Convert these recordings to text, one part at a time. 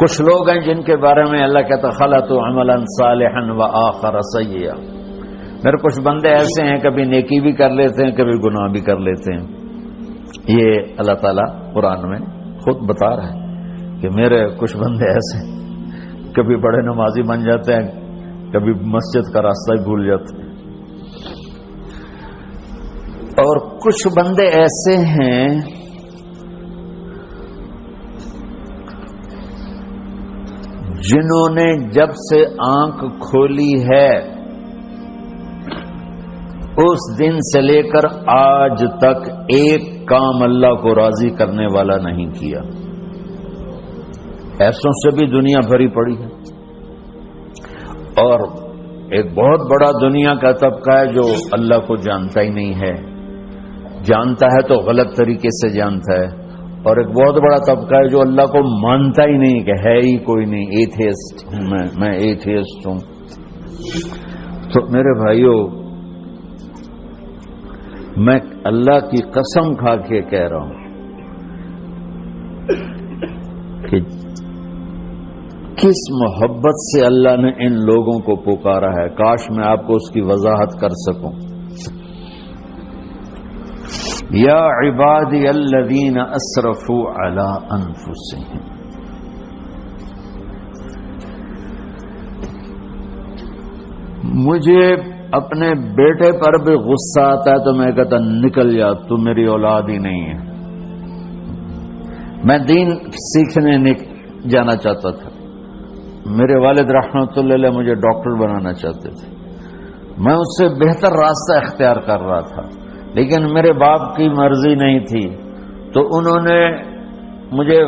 کچھ لوگ ہیں جن کے بارے میں اللہ کہتا خلطوا عملا صالحا وآخر سیئا. میرے کچھ بندے ایسے ہیں کبھی نیکی بھی کر لیتے ہیں کبھی گناہ بھی کر لیتے ہیں. یہ اللہ تعالیٰ قرآن میں خود بتا رہا ہے کہ میرے کچھ بندے ایسے ہیں کبھی بڑے نمازی بن جاتے ہیں کبھی مسجد کا راستہ ہی بھول جاتے ہیں. اور کچھ بندے ایسے ہیں جنہوں نے جب سے آنکھ کھولی ہے اس دن سے لے کر آج تک ایک کام اللہ کو راضی کرنے والا نہیں کیا. ایسوں سے بھی دنیا بھری پڑی ہے. اور ایک بہت بڑا دنیا کا طبقہ ہے جو اللہ کو جانتا ہی نہیں ہے, جانتا ہے تو غلط طریقے سے جانتا ہے. اور ایک بہت بڑا طبقہ ہے جو اللہ کو مانتا ہی نہیں کہ ہے ہی کوئی نہیں, ایتھیسٹ ہوں میں ایتھیسٹ ہوں. تو میرے بھائیوں, میں اللہ کی قسم کھا کے کہہ رہا ہوں کہ کس محبت سے اللہ نے ان لوگوں کو پکارا ہے, کاش میں آپ کو اس کی وضاحت کر سکوں. یا عبادی الذین اسرفوا علی انفسہم, مجھے اپنے بیٹے پر بھی غصہ آتا ہے تو میں کہتا نکل جا, تو میری اولاد ہی نہیں ہے. میں دین سیکھنے جانا چاہتا تھا, میرے والد رحمۃ اللہ علیہ مجھے ڈاکٹر بنانا چاہتے تھے, میں اس سے بہتر راستہ اختیار کر رہا تھا, لیکن میرے باپ کی مرضی نہیں تھی. تو انہوں نے مجھے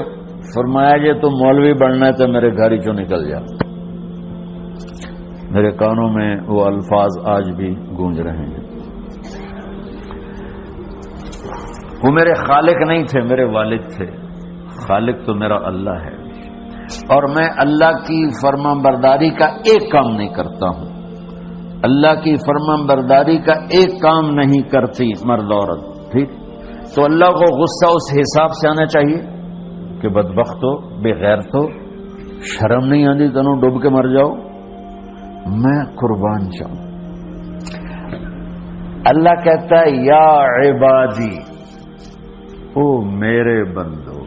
فرمایا کہ تو مولوی بننا ہے تو میرے گھر ہی چوں نکل جا. میرے کانوں میں وہ الفاظ آج بھی گونج رہے ہیں. وہ میرے خالق نہیں تھے, میرے والد تھے. خالق تو میرا اللہ ہے, اور میں اللہ کی فرمان برداری کا ایک کام نہیں کرتا ہوں. اللہ کی فرمان برداری کا ایک کام نہیں کرتی مرد عورت, ٹھیک. تو اللہ کو غصہ اس حساب سے آنا چاہیے کہ بدبخت ہو, بے غیرت ہو, شرم نہیں آتی تنوں ڈوب کے مر جاؤ. میں قربان جاؤں. اللہ کہتا ہے یا عبادی, او میرے بندو.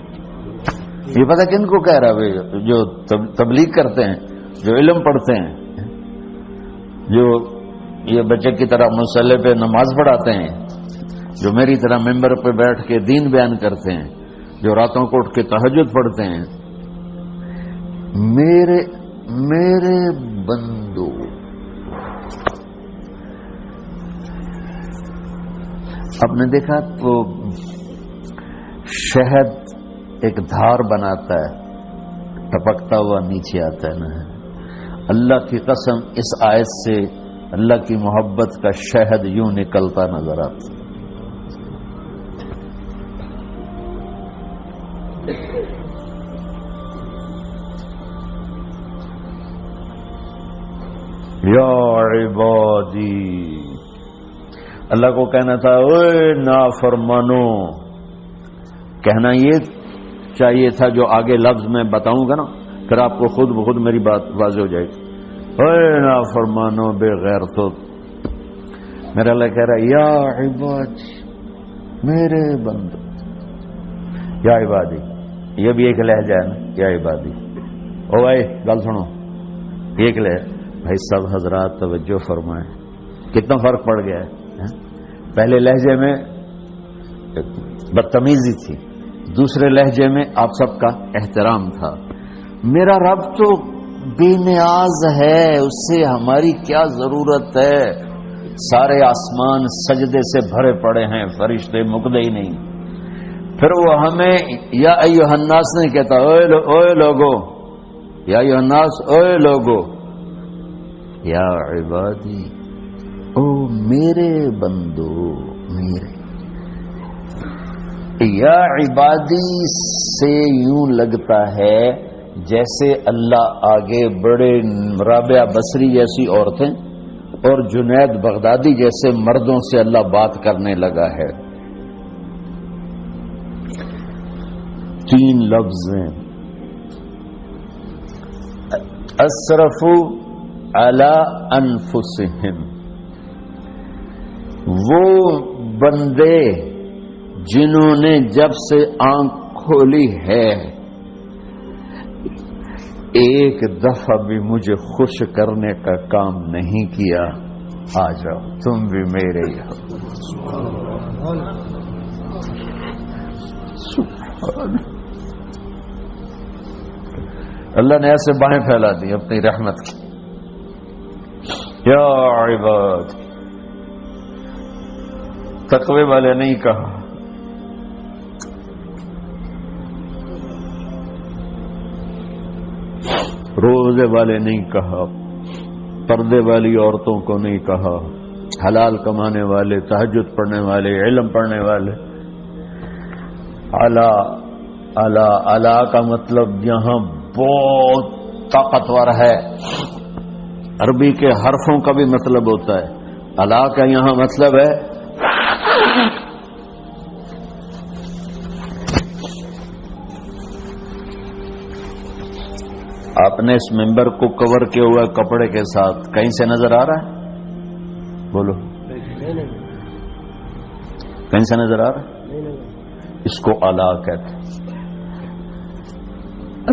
یہ پتہ کن کو کہہ رہا ہے؟ جو تبلیغ کرتے ہیں, جو علم پڑھتے ہیں, جو یہ بچے کی طرح مصلی پہ نماز پڑھاتے ہیں, جو میری طرح ممبر پہ بیٹھ کے دین بیان کرتے ہیں, جو راتوں کو اٹھ کے تہجد پڑھتے ہیں. میرے بندو, آپ نے دیکھا تو شہد ایک دھار بناتا ہے, ٹپکتا ہوا نیچے آتا ہے نا. اللہ کی قسم اس آیت سے اللہ کی محبت کا شہد یوں نکلتا نظر آتا. یا عبادی, اللہ کو کہنا تھا اوے نافرمانو. کہنا یہ چاہیے تھا جو آگے لفظ میں بتاؤں گا نا, پھر آپ کو خود بخود میری بات واضح ہو جائے گی. اوے نافرمانو بے غیرتو. میرا اللہ کہہ رہا ہے یا عبادی, میرے بندو. یا عبادی یہ بھی ایک لہجہ ہے نا, یا عبادی. او بھائی گل سنو, ایک لہجہ. بھائی سب حضرات توجہ فرمائیں, کتنا فرق پڑ گیا ہے. پہلے لہجے میں بدتمیزی تھی, دوسرے لہجے میں آپ سب کا احترام تھا. میرا رب تو بے نیاز ہے, اس سے ہماری کیا ضرورت ہے. سارے آسمان سجدے سے بھرے پڑے ہیں, فرشتے مکدے ہی نہیں. پھر وہ ہمیں یا ایھا الناس نہیں کہتا, اوے لوگو, یا ایھا الناس, اوے لوگو. یا عبادی, او میرے بندو, میرے. یا عبادی سے یوں لگتا ہے جیسے اللہ آگے بڑے رابعہ بصری جیسی عورتیں اور جنید بغدادی جیسے مردوں سے اللہ بات کرنے لگا ہے. 3 لفظ ہیں, اسرفوا علی انفسہم، وہ بندے جنہوں نے جب سے آنکھ کھولی ہے ایک دفعہ بھی مجھے خوش کرنے کا کام نہیں کیا، آ جاؤ تم بھی میرے ہی ہو۔ اللہ نے ایسے باہیں پھیلا دی اپنی رحمت کی۔ یا عباد، تقوی والے نہیں کہا، روزے والے نہیں کہا، پردے والی عورتوں کو نہیں کہا، حلال کمانے والے، تہجد پڑھنے والے، علم پڑھنے والے۔ اعلی اعلی اعلی کا مطلب یہاں بہت طاقتور ہے، عربی کے حرفوں کا بھی مطلب ہوتا ہے، اعلی کا یہاں مطلب ہے آپ نے اس ممبر کو کور کیا ہوا کپڑے کے ساتھ، کہیں سے نظر آ رہا ہے؟ بولو، کہیں سے نظر آ رہا ہے؟ اس کو اعلیٰ کہتے ہیں۔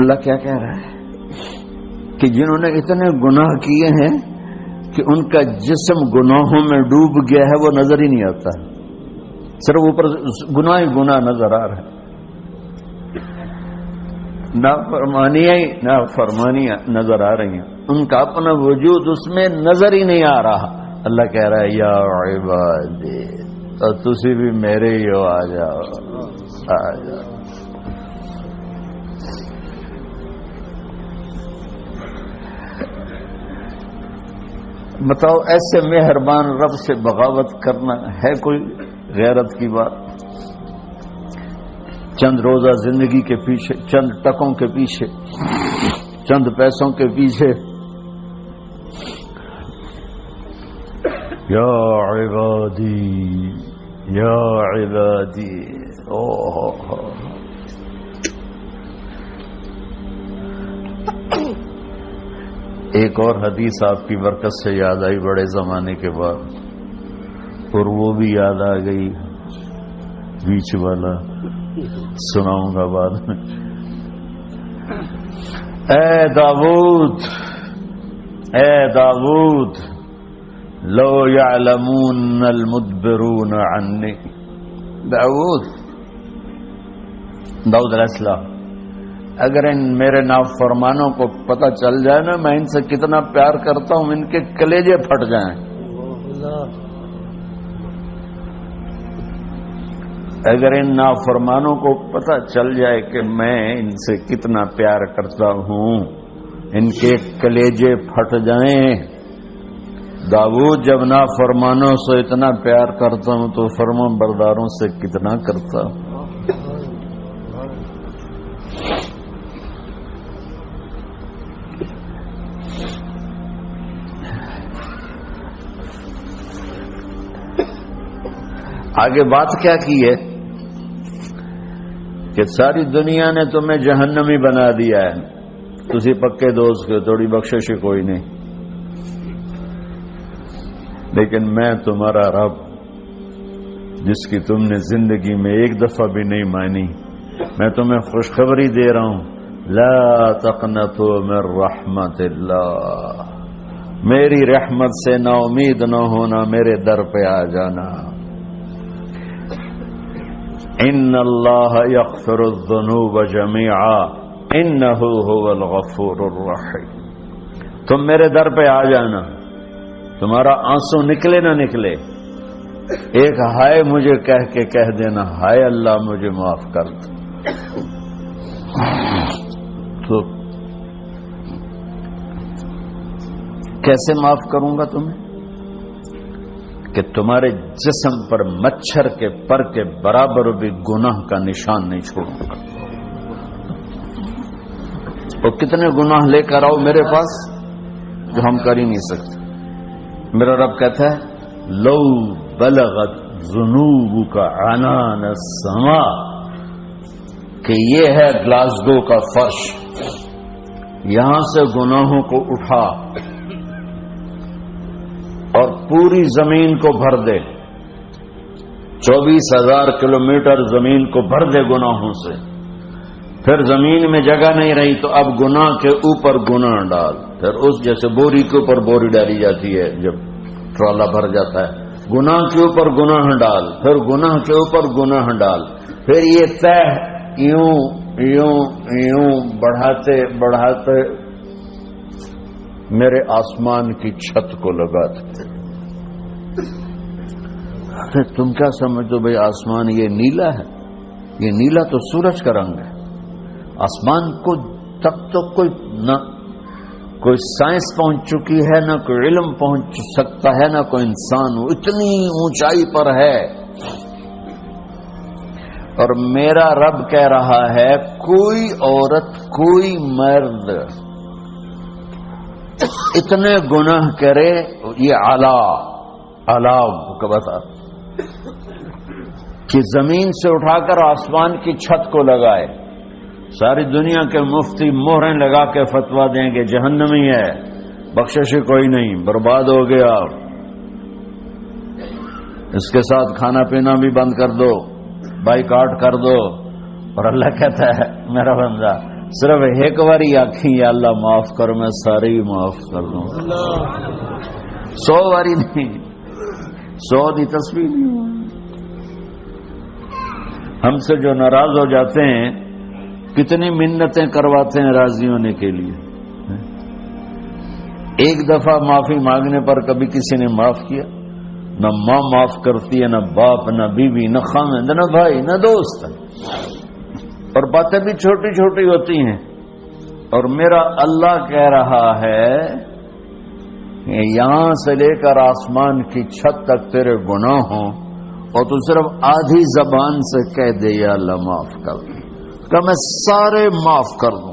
اللہ کیا کہہ رہا ہے کہ جنہوں نے اتنے گناہ کیے ہیں کہ ان کا جسم گناہوں میں ڈوب گیا ہے، وہ نظر ہی نہیں آتا، صرف اوپر گناہ ہی گناہ نظر آ رہا ہے، نافرمانیاں نظر آ رہی ہیں، ان کا اپنا وجود اس میں نظر ہی نہیں آ رہا۔ اللہ کہہ رہا ہے یا عبادی، تو تسی بھی میرے ہی ہو، آ جاؤ آ جاؤ۔ بتاؤ ایسے مہربان رب سے بغاوت کرنا ہے کوئی غیرت کی بات؟ چند روزہ زندگی کے پیچھے، چند ٹکوں کے پیچھے، چند پیسوں کے پیچھے، یا عبادی یا عبادی، ایک اور حدیث آپ کی برکت سے یاد آئی بڑے زمانے کے بعد، اور وہ بھی یاد آ گئی، بیچ والا سناؤں گا بعد میں۔ اے داؤد، اے داؤد، لو یعلمون المدبرون عنی، داؤد علیہ السلام، اگر ان میرے نافرمانوں کو پتہ چل جائے نا میں ان سے کتنا پیار کرتا ہوں، ان کے کلیجے پھٹ جائیں۔ اگر ان نافرمانوں کو پتہ چل جائے کہ میں ان سے کتنا پیار کرتا ہوں، ان کے کلیجے پھٹ جائیں۔ داؤد جب نافرمانوں سے اتنا پیار کرتا ہوں تو فرما برداروں سے کتنا کرتا ہوں۔ آگے بات کیا کی ہے کہ ساری دنیا نے تمہیں جہنمی بنا دیا ہے، تسی پکے دوست کے، تھوڑی بخشش کوئی نہیں، لیکن میں تمہارا رب جس کی تم نے زندگی میں ایک دفعہ بھی نہیں مانی، میں تمہیں خوشخبری دے رہا ہوں، لا تقنطوا من رحمت اللہ، میری رحمت سے نا امید نہ ہونا، میرے در پہ آ جانا۔ ان اللہ یغفر الذنوب جميعا انہ هو الغفور الرحیم، تم میرے در پہ آ جانا، تمہارا آنسو نکلے نہ نکلے، ایک ہائے مجھے کہہ دینا، ہائے اللہ مجھے معاف کر دو، تو کیسے معاف کروں گا تمہیں کہ تمہارے جسم پر مچھر کے پر کے برابر بھی گناہ کا نشان نہیں چھوڑوں گا۔ اور کتنے گناہ لے کر آؤ میرے پاس جو ہم کر ہی نہیں سکتے۔ میرا رب کہتا ہے لو بلغت ذنوبک عنان السماء، کہ یہ ہے گلاسگو کا فرش، یہاں سے گناہوں کو اٹھا اور پوری زمین کو بھر دے، 24,000 کلومیٹر زمین کو بھر دے گناہوں سے. پھر زمین میں جگہ نہیں رہی تو اب گناہ کے اوپر گناہ ڈال. پھر اس جیسے بوری کے اوپر بوری ڈالی جاتی ہے جب ٹرالا بھر جاتا ہے، گناہ کے اوپر گناہ ڈال، پھر گناہ کے اوپر گناہ ڈال. پھر یہ طے یوں یوں یوں بڑھاتے بڑھاتے میرے آسمان کی چھت کو لگاتے. تم کیا سمجھو بھائی آسمان یہ نیلا ہے؟ یہ نیلا تو سورج کا رنگ ہے. آسمان کو تب تو کوئی سائنس پہنچ چکی ہے، نہ کوئی علم پہنچ سکتا ہے، نہ کوئی انسان. وہ اتنی اونچائی پر ہے. اور میرا رب کہہ رہا ہے کوئی عورت کوئی مرد اتنے گناہ کرے، یہ اعلیٰ کو بتا کہ زمین سے اٹھا کر آسمان کی چھت کو لگائے. ساری دنیا کے مفتی مہریں لگا کے فتویٰ دیں گے جہنمی ہے، بخشش کوئی نہیں، برباد ہو گیا، اس کے ساتھ کھانا پینا بھی بند کر دو، بائیکاٹ کر دو. اور اللہ کہتا ہے میرا بندہ صرف ایک باری آکھیں یا اللہ معاف کر، میں سارے ہی معاف کر دوں. 100 باری نہیں، 100 دی تصویر نہیں. ہم سے جو ناراض ہو جاتے ہیں کتنی منتیں کرواتے ہیں راضی ہونے کے لیے. ایک دفعہ معافی مانگنے پر کبھی کسی نے معاف کیا؟ نہ ماں معاف کرتی ہے، نہ باپ، نہ بیوی، نہ خاوند، نہ بھائی، نہ دوست. اور باتیں بھی چھوٹی چھوٹی ہوتی ہیں. اور میرا اللہ کہہ رہا ہے کہ یہاں سے لے کر آسمان کی چھت تک تیرے گناہ ہوں اور تو صرف آدھی زبان سے کہہ دے یا اللہ معاف کر، کہ میں سارے معاف کر دوں.